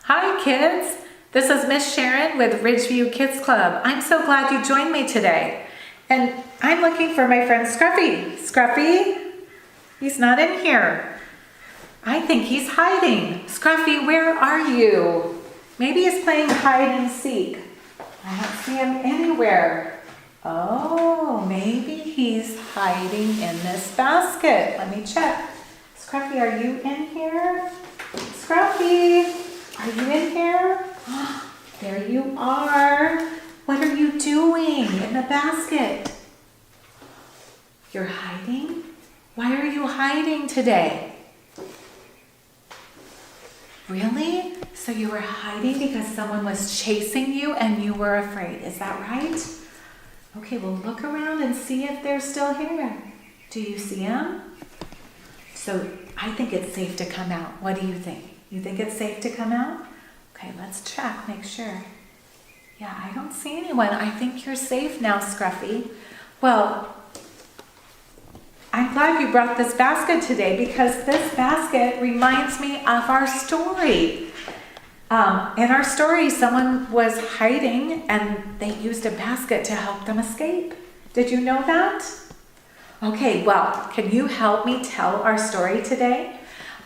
Hi kids, this is Miss Sharon with Ridgeview Kids Club. I'm so glad you joined me today. And I'm looking for my friend Scruffy. Scruffy? He's not in here. I think he's hiding. Scruffy, where are you? Maybe he's playing hide and seek. I don't see him anywhere. Oh, maybe he's hiding in this basket. Let me check. Scruffy, are you in here? Scruffy, are you in here? There you are. What are you doing in the basket? You're hiding? Why are you hiding today? Really? So you were hiding because someone was chasing you and you were afraid. Is that right? Okay, well look around and see if they're still here. Do you see them? So I think it's safe to come out. What do you think? You think it's safe to come out? Okay, let's check, make sure. Yeah, I don't see anyone. I think you're safe now, Scruffy. Well, I'm glad you brought this basket today because this basket reminds me of our story. In our story, someone was hiding and they used a basket to help them escape. Did you know that? Okay, well, can you help me tell our story today?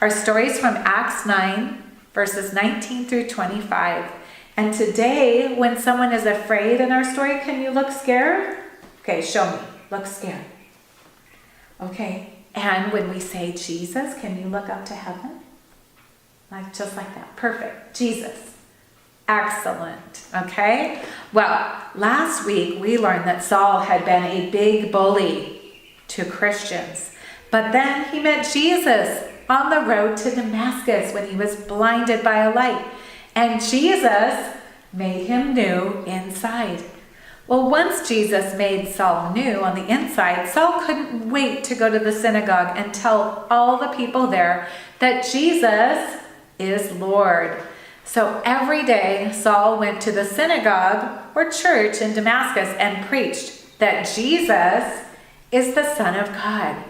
Our story is from Acts 9, verses 19 through 25. And today, when someone is afraid in our story, can you look scared? Okay, show me. Look scared. Okay, and when we say Jesus, can you look up to heaven? Just like that. Perfect. Jesus. Excellent. Okay. Well, last week we learned that Saul had been a big bully to Christians. But then he met Jesus on the road to Damascus when he was blinded by a light. And Jesus made him new inside. Well, once Jesus made Saul new on the inside, Saul couldn't wait to go to the synagogue and tell all the people there that Jesus is Lord. So every day Saul went to the synagogue or church in Damascus and preached that Jesus is the Son of God.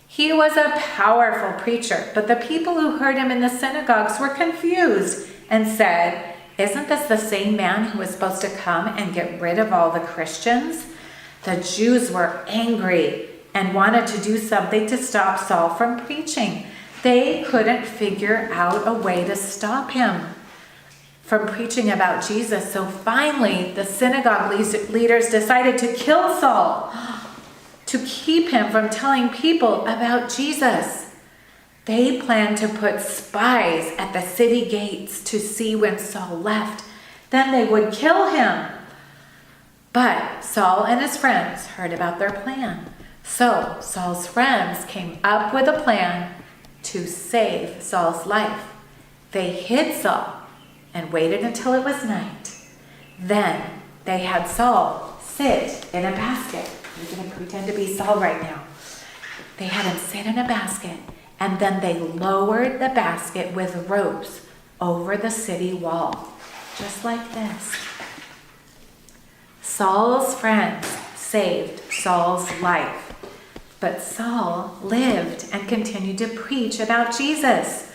He was a powerful preacher, but the people who heard him in the synagogues were confused and said, "Isn't this the same man who was supposed to come and get rid of all the Christians?" The Jews were angry and wanted to do something to stop Saul from preaching. They couldn't figure out a way to stop him from preaching about Jesus. So finally, the synagogue leaders decided to kill Saul to keep him from telling people about Jesus. They planned to put spies at the city gates to see when Saul left. Then they would kill him. But Saul and his friends heard about their plan. So Saul's friends came up with a plan to save Saul's life. They hid Saul and waited until it was night. Then they had Saul sit in a basket. You're going to pretend to be Saul right now. They had him sit in a basket, and then they lowered the basket with ropes over the city wall, just like this. Saul's friends saved Saul's life, but Saul lived and continued to preach about Jesus.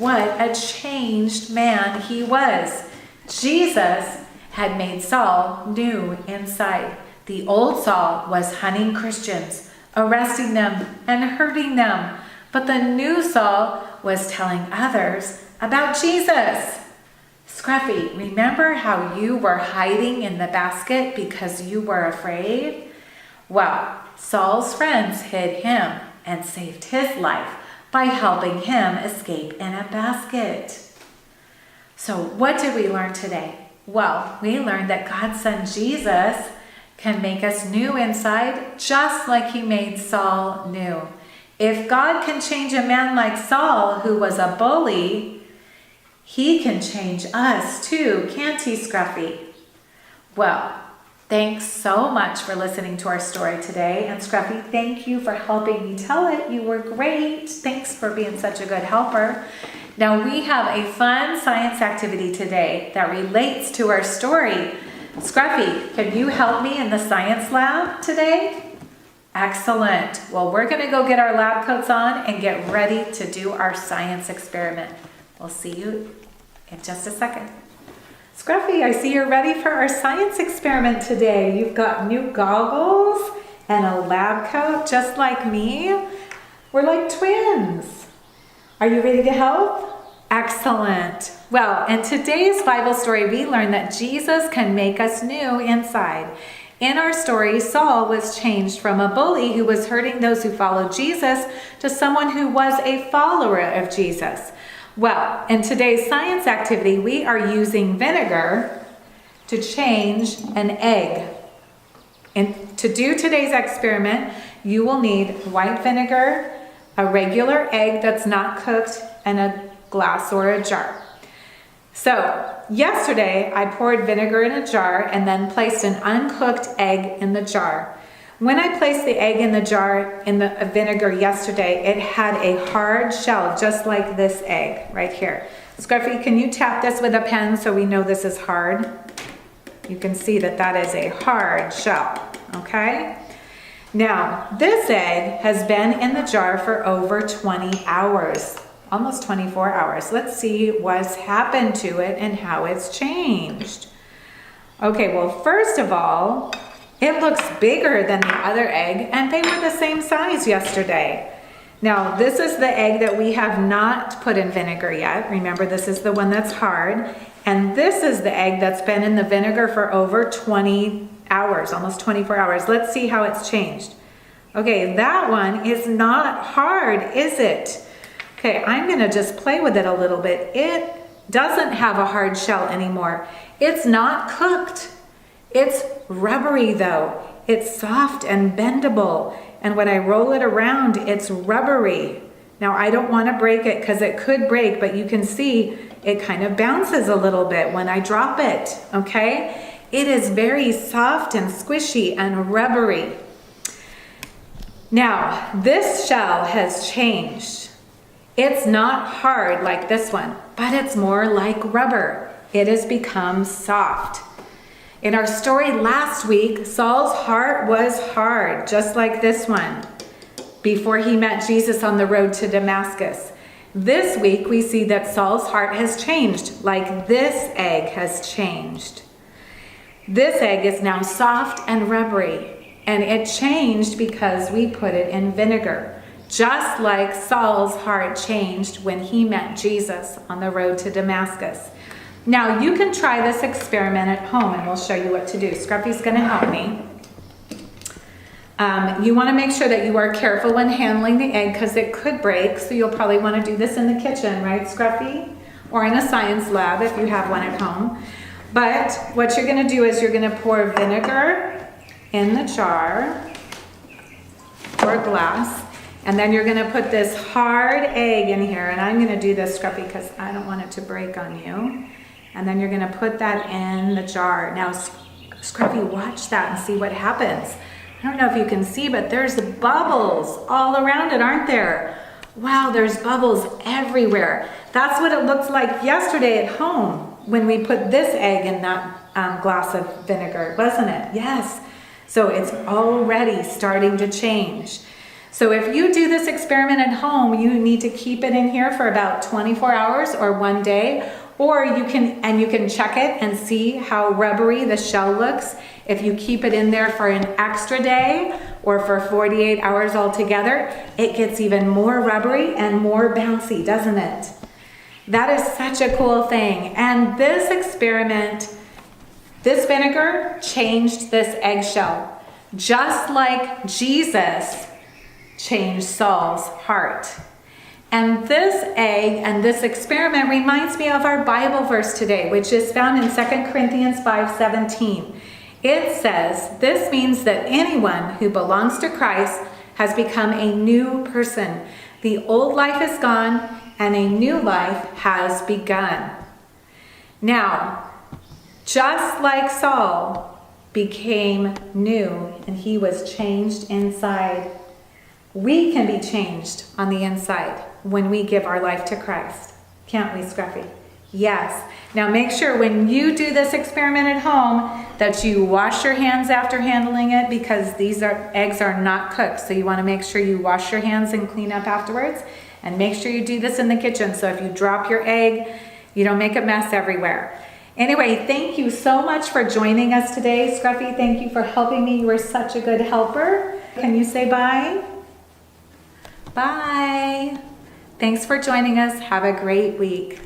What a changed man he was. Jesus had made Saul new inside. The old Saul was hunting Christians, arresting them and hurting them. But the new Saul was telling others about Jesus. Scruffy, remember how you were hiding in the basket because you were afraid? Well, Saul's friends hid him and saved his life by helping him escape in a basket. So what did we learn today? Well, we learned that God's Son Jesus can make us new inside just like he made Saul new. If God can change a man like Saul, who was a bully, he can change us too, can't he, Scruffy? Well, thanks so much for listening to our story today. And Scruffy, thank you for helping me tell it. You were great. Thanks for being such a good helper. Now we have a fun science activity today that relates to our story. Scruffy, can you help me in the science lab today? Excellent. Well, we're going to go get our lab coats on and get ready to do our science experiment. We'll see you in just a second. Scruffy, I see you're ready for our science experiment today. You've got new goggles and a lab coat just like me. We're like twins. Are you ready to help? Excellent. Well, in today's Bible story, we learn that Jesus can make us new inside. In our story, Saul was changed from a bully who was hurting those who followed Jesus to someone who was a follower of Jesus. Well, in today's science activity, we are using vinegar to change an egg. And to do today's experiment, you will need white vinegar, a regular egg that's not cooked, and a glass or a jar. So, yesterday I poured vinegar in a jar and then placed an uncooked egg in the jar. When I placed the egg in the jar in the vinegar yesterday, it had a hard shell just like this egg right here. Scruffy, can you tap this with a pen so we know this is hard? You can see that that is a hard shell, okay? Now, this egg has been in the jar for over 20 hours, almost 24 hours. Let's see what's happened to it and how it's changed. Okay, well, first of all, it looks bigger than the other egg, and they were the same size yesterday. Now, this is the egg that we have not put in vinegar yet. Remember, this is the one that's hard. And this is the egg that's been in the vinegar for over 20 hours, almost 24 hours. Let's see how it's changed. Okay, that one is not hard, is it? Okay, I'm gonna just play with it a little bit. It doesn't have a hard shell anymore. It's not cooked. It's rubbery though. It's soft and bendable. And when I roll it around, it's rubbery. Now I don't want to break it because it could break, but you can see it kind of bounces a little bit when I drop it, okay? It is very soft and squishy and rubbery. Now, this shell has changed. It's not hard like this one, but it's more like rubber. It has become soft. In our story last week, Saul's heart was hard, just like this one, before he met Jesus on the road to Damascus. This week, we see that Saul's heart has changed, like this egg has changed. This egg is now soft and rubbery, and it changed because we put it in vinegar, just like Saul's heart changed when he met Jesus on the road to Damascus. Now, you can try this experiment at home, and we'll show you what to do. Scruffy's going to help me. You want to make sure that you are careful when handling the egg because it could break, so you'll probably want to do this in the kitchen, right, Scruffy? Or in a science lab if you have one at home. But what you're going to do is you're going to pour vinegar in the jar or glass, and then you're going to put this hard egg in here, and I'm going to do this, Scruffy, because I don't want it to break on you. And then you're going to put that in the jar. Now, Scruffy, watch that and see what happens. I don't know if you can see, but there's bubbles all around it, aren't there? Wow, there's bubbles everywhere. That's what it looked like yesterday at home when we put this egg in that glass of vinegar, wasn't it? Yes. So it's already starting to change. So if you do this experiment at home, you need to keep it in here for about 24 hours or one day, or you can check it and see how rubbery the shell looks. If you keep it in there for an extra day or for 48 hours altogether, it gets even more rubbery and more bouncy, doesn't it? That is such a cool thing. And this experiment, this vinegar changed this eggshell, just like Jesus changed Saul's heart. And this egg and this experiment reminds me of our Bible verse today, which is found in 2 Corinthians 5:17. It says, this means that anyone who belongs to Christ has become a new person. The old life is gone and a new life has begun. Now, just like Saul became new and he was changed inside, we can be changed on the inside when we give our life to Christ. Can't we, Scruffy? Yes. Now make sure when you do this experiment at home that you wash your hands after handling it, because these eggs are not cooked. So you want to make sure you wash your hands and clean up afterwards. And make sure you do this in the kitchen. So if you drop your egg You don't make a mess everywhere. Anyway, thank you so much for joining us today. Scruffy, thank you for helping me. You were such a good helper. Can you say bye? Bye. Thanks for joining us. Have a great week.